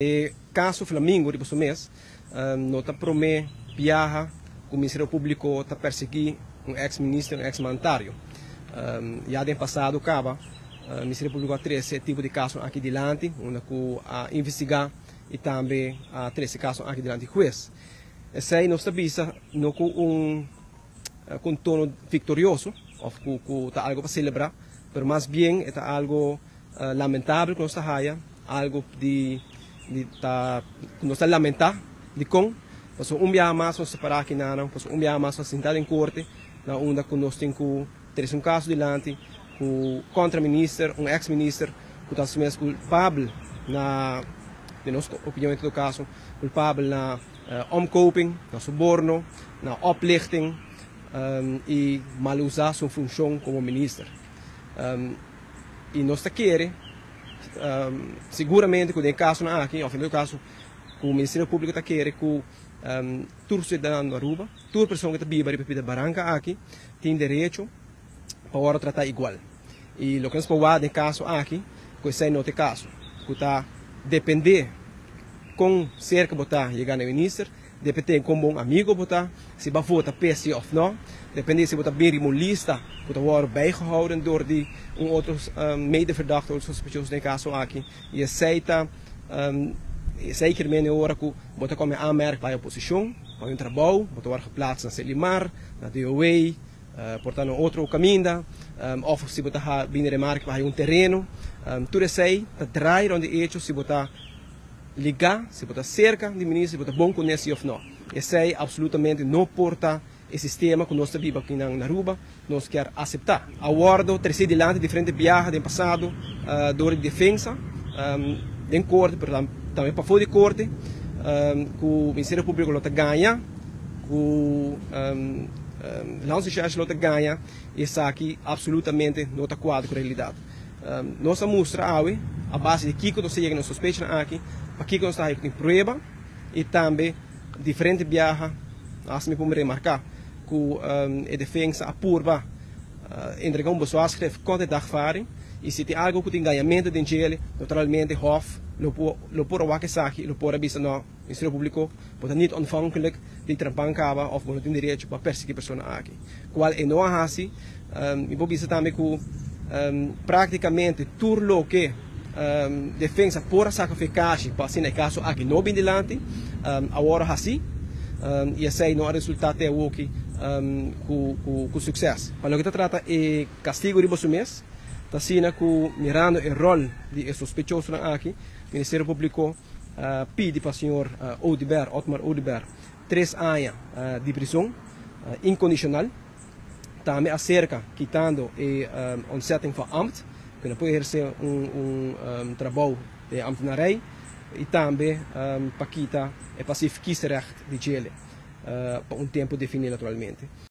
E caso Flamengo de mês, nota promete viaja com o Ministério Público para perseguir ex-ministro, ex-mandatário. Já no passado, o Ministério Público a esse tipo de caso aqui diante, onde a investigar e também a esse caso aqui diante do juiz. Esse aí nós sabemos não com um tono vitorioso, ou com algo para celebrar, mas mais bem é algo lamentável que nós estamos algo de nós lamentar de com, mas dia mais nós separar aqui não, mas dia mais nós sentar em corte, na onda que nós temos ter um caso diante, com contra-ministro, ex-ministro, que está mesmo culpável na nossa opinião em todo caso, culpável na omkoping, na suborno, na oplichting e mal usar sua função como ministro. E nós queremos seguramente que o caso não aqui, ou no caso, o Ministério Público está querendo que todo cidadão da Aruba, toda pessoa que está viva de Barranca aqui, tem direito para tratar igual. E o que nós podemos no caso aqui, que esse não é o caso, que está depender com cerca botar chegar no ministro, depende com bom amigo botar, se vai votar PC ou não, depende se botar bem uma lista, que wordt bijgehouden door die outros medeverdachten ou suspeitosos no caso aqui, e aceita zeker men hora que botar como aanmerk bij oposição, bij hun trabalho, botar wordt geplaatst na Selimar, na DOA, portanto outro caminho, of se botar binnen de markt bij un terreno, tudo isso aí está draai rond de hecho se botar ligar, se botar cerca de ministro, se botar bom conhecer ou não. Isso aí absolutamente não porta o sistema que nós vivemos aqui na Aruba, nós queremos aceitar. Aguardo terceiro dilante diferente viagens do passado, door de defesa, em corte, também para fora de corte, que o Ministério Público lota ganha, que o Landsrecherche lota ganha, isso aqui absolutamente não está quadro com a realidade. Nós mostramos a base de que nós chegamos na suspeita aqui, para que nós estamos com prova e também diferente viagens, assim me podemos remarcar, que a defesa apurva entregar pessoal escreve conta de dagvaarding e se tem algo que tem ganhamento de dinheiro, naturalmente Hof lo por wakisaki, lo por abisa no Ministério Público, pode niet ontvankelijk de trampancaba of não tem direito para perseguir pessoas aqui. Qual é não assim, e vou dizer também que praticamente tudo que defesa por sacrificar para se no caso aqui não bem delante, agora assim, e esse não é o resultado é o que com sucesso. Para o que trata é castigo de mês, está sendo que mirando o rol de sospechoso aqui, o Ministério Público pede para o senhor Otmar Oudibert 3 anos de prisão incondicional, também acerca quitando a ontzetting van ambt, que não pode exercer trabalho de ambtenarij, e também para quitar o passivo kiesrecht de gele, por tempo definido naturalmente.